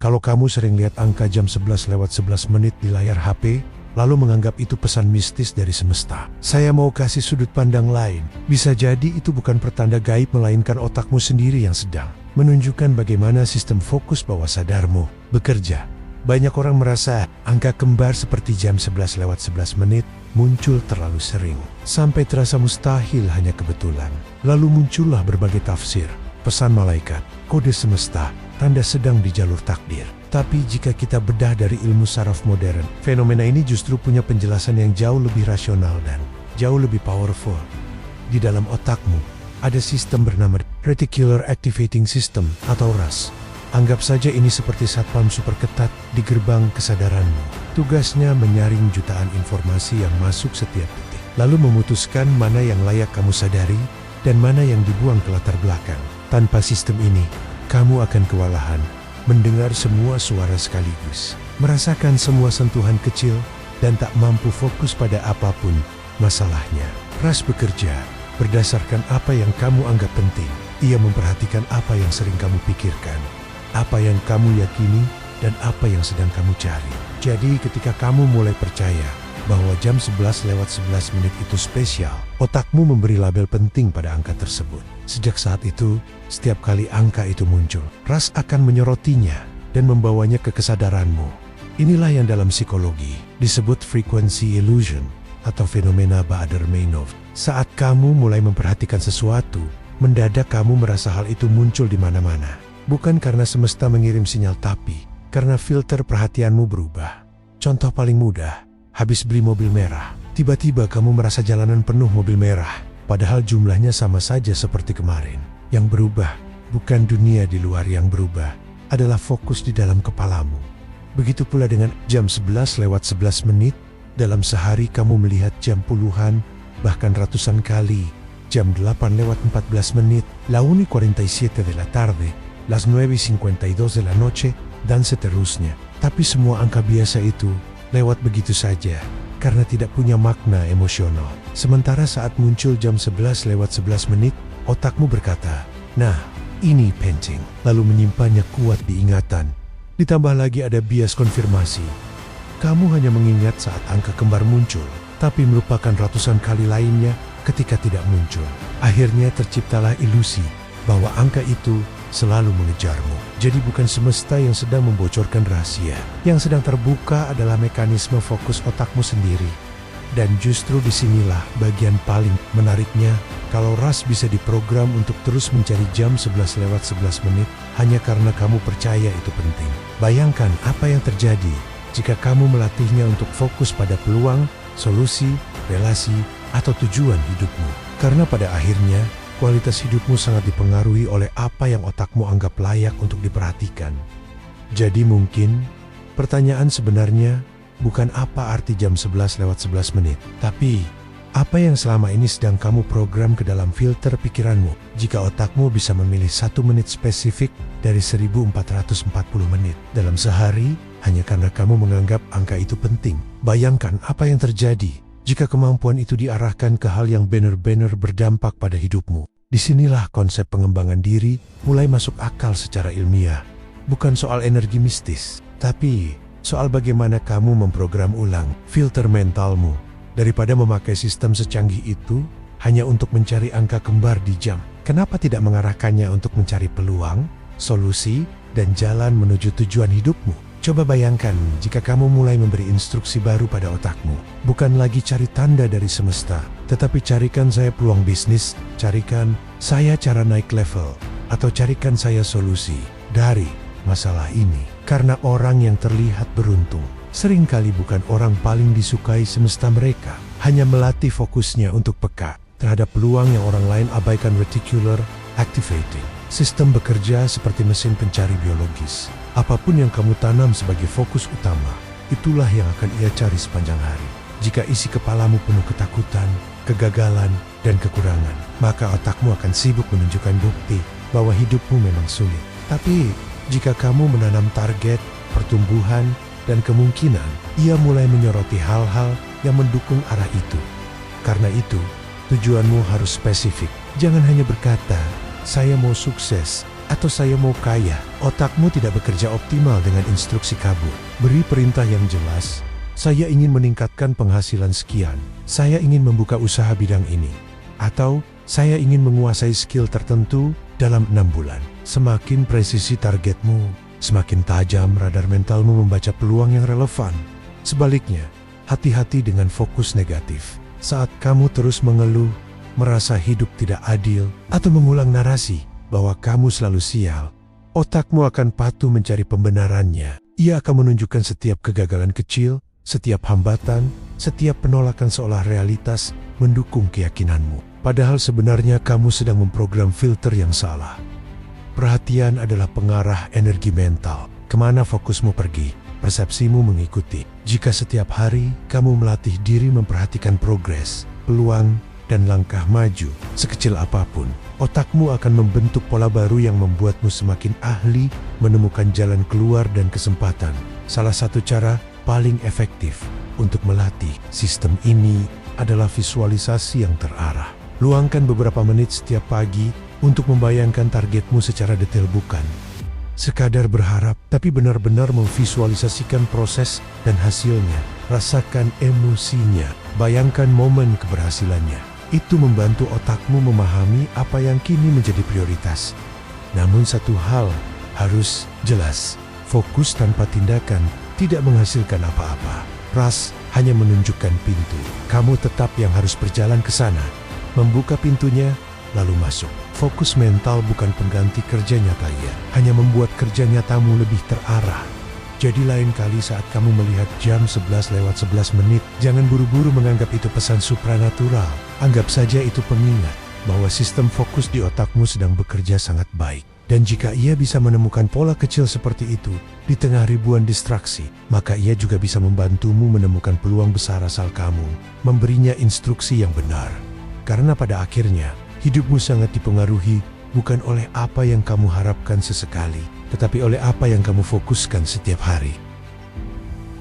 Kalau kamu sering lihat angka jam 11 lewat 11 menit di layar HP, lalu menganggap itu pesan mistis dari semesta, saya mau kasih sudut pandang lain. Bisa jadi itu bukan pertanda gaib, melainkan otakmu sendiri yang sedang menunjukkan bagaimana sistem fokus bawah sadarmu bekerja. Banyak orang merasa angka kembar seperti jam 11 lewat 11 menit muncul terlalu sering, sampai terasa mustahil hanya kebetulan. Lalu muncullah berbagai tafsir, pesan malaikat, kode semesta, tanda sedang di jalur takdir. Tapi jika kita bedah dari ilmu saraf modern, fenomena ini justru punya penjelasan yang jauh lebih rasional dan jauh lebih powerful. Di dalam otakmu, ada sistem bernama Reticular Activating System atau RAS. Anggap saja ini seperti satpam super ketat di gerbang kesadaranmu. Tugasnya menyaring jutaan informasi yang masuk setiap detik, lalu memutuskan mana yang layak kamu sadari dan mana yang dibuang ke latar belakang. Tanpa sistem ini, kamu akan kewalahan mendengar semua suara sekaligus, merasakan semua sentuhan kecil, dan tak mampu fokus pada apapun masalahnya. RAS bekerja berdasarkan apa yang kamu anggap penting. Ia memperhatikan apa yang sering kamu pikirkan, apa yang kamu yakini, dan apa yang sedang kamu cari. Jadi ketika kamu mulai percaya bahwa jam 11 lewat 11 menit itu spesial, otakmu memberi label penting pada angka tersebut. Sejak saat itu, setiap kali angka itu muncul, RAS akan menyorotinya dan membawanya ke kesadaranmu. Inilah yang dalam psikologi disebut frequency illusion atau fenomena Baader-Meinhof. Saat kamu mulai memperhatikan sesuatu, mendadak kamu merasa hal itu muncul di mana-mana. Bukan karena semesta mengirim sinyal, tapi karena filter perhatianmu berubah. Contoh paling mudah, habis beli mobil merah, tiba-tiba kamu merasa jalanan penuh mobil merah, padahal jumlahnya sama saja seperti kemarin. Yang berubah bukan dunia di luar, yang berubah adalah fokus di dalam kepalamu. Begitu pula dengan jam 11 lewat 11 menit, dalam sehari kamu melihat jam puluhan, bahkan ratusan kali. Jam 8 lewat 14 menit, la 1:47 de la tarde, las 9:52 de la noche, dan seterusnya. Tapi semua angka biasa itu lewat begitu saja, karena tidak punya makna emosional. Sementara saat muncul jam 11 lewat 11 menit, otakmu berkata, nah, ini penting. Lalu menyimpannya kuat di ingatan. Ditambah lagi ada bias konfirmasi. Kamu hanya mengingat saat angka kembar muncul, tapi melupakan ratusan kali lainnya ketika tidak muncul. Akhirnya terciptalah ilusi bahwa angka itu selalu mengejarmu. Jadi bukan semesta yang sedang membocorkan rahasia. Yang sedang terbuka adalah mekanisme fokus otakmu sendiri. Dan justru disinilah bagian paling menariknya. Kalau RAS bisa diprogram untuk terus mencari jam 11 lewat 11 menit hanya karena kamu percaya itu penting. Bayangkan apa yang terjadi jika kamu melatihnya untuk fokus pada peluang, solusi, relasi, atau tujuan hidupmu. Karena pada akhirnya, kualitas hidupmu sangat dipengaruhi oleh apa yang otakmu anggap layak untuk diperhatikan. Jadi mungkin, pertanyaan sebenarnya bukan apa arti jam 11 lewat 11 menit, tapi apa yang selama ini sedang kamu program ke dalam filter pikiranmu. Jika otakmu bisa memilih 1 menit spesifik dari 1440 menit dalam sehari, hanya karena kamu menganggap angka itu penting. Bayangkan apa yang terjadi jika kemampuan itu diarahkan ke hal yang benar-benar berdampak pada hidupmu. Disinilah konsep pengembangan diri mulai masuk akal secara ilmiah. Bukan soal energi mistis, tapi soal bagaimana kamu memprogram ulang filter mentalmu. Daripada memakai sistem secanggih itu hanya untuk mencari angka kembar di jam, kenapa tidak mengarahkannya untuk mencari peluang, solusi, dan jalan menuju tujuan hidupmu? Coba bayangkan jika kamu mulai memberi instruksi baru pada otakmu. Bukan lagi cari tanda dari semesta, tetapi carikan saya peluang bisnis, carikan saya cara naik level, atau carikan saya solusi dari masalah ini. Karena orang yang terlihat beruntung seringkali bukan orang paling disukai semesta. Mereka hanya melatih fokusnya untuk peka terhadap peluang yang orang lain abaikan. Reticular Activating System bekerja seperti mesin pencari biologis. Apapun yang kamu tanam sebagai fokus utama, itulah yang akan ia cari sepanjang hari. Jika isi kepalamu penuh ketakutan, kegagalan, dan kekurangan, maka otakmu akan sibuk menunjukkan bukti bahwa hidupmu memang sulit. Tapi jika kamu menanam target, pertumbuhan, dan kemungkinan, ia mulai menyoroti hal-hal yang mendukung arah itu. Karena itu, tujuanmu harus spesifik. Jangan hanya berkata, saya mau sukses atau saya mau kaya. Otakmu tidak bekerja optimal dengan instruksi kabur. Beri perintah yang jelas. Saya ingin meningkatkan penghasilan sekian. Saya ingin membuka usaha bidang ini. Atau, saya ingin menguasai skill tertentu dalam 6 bulan. Semakin presisi targetmu, semakin tajam radar mentalmu membaca peluang yang relevan. Sebaliknya, hati-hati dengan fokus negatif. Saat kamu terus mengeluh, merasa hidup tidak adil, atau mengulang narasi bahwa kamu selalu sial, otakmu akan patuh mencari pembenarannya. Ia akan menunjukkan setiap kegagalan kecil, setiap hambatan, setiap penolakan seolah realitas mendukung keyakinanmu. Padahal sebenarnya kamu sedang memprogram filter yang salah. Perhatian adalah pengarah energi mental. Kemana fokusmu pergi, persepsimu mengikuti. Jika setiap hari kamu melatih diri memperhatikan progres, peluang, dan langkah maju, sekecil apapun, otakmu akan membentuk pola baru yang membuatmu semakin ahli menemukan jalan keluar dan kesempatan. Salah satu cara paling efektif untuk melatih sistem ini adalah visualisasi yang terarah. Luangkan beberapa menit setiap pagi untuk membayangkan targetmu secara detail, bukan sekadar berharap, tapi benar-benar memvisualisasikan proses dan hasilnya. Rasakan emosinya, bayangkan momen keberhasilannya. Itu membantu otakmu memahami apa yang kini menjadi prioritas. Namun satu hal harus jelas, fokus tanpa tindakan tidak menghasilkan apa-apa. Ras hanya menunjukkan pintu. Kamu tetap yang harus berjalan ke sana, membuka pintunya, lalu masuk. Fokus mental bukan pengganti kerja nyata, ya, hanya membuat kerja nyatamu lebih terarah. Jadi lain kali saat kamu melihat jam 11:11, jangan buru-buru menganggap itu pesan supranatural. Anggap saja itu pengingat bahwa sistem fokus di otakmu sedang bekerja sangat baik. Dan jika ia bisa menemukan pola kecil seperti itu di tengah ribuan distraksi, maka ia juga bisa membantumu menemukan peluang besar asal kamu memberinya instruksi yang benar. Karena pada akhirnya, hidupmu sangat dipengaruhi bukan oleh apa yang kamu harapkan sesekali, tetapi oleh apa yang kamu fokuskan setiap hari.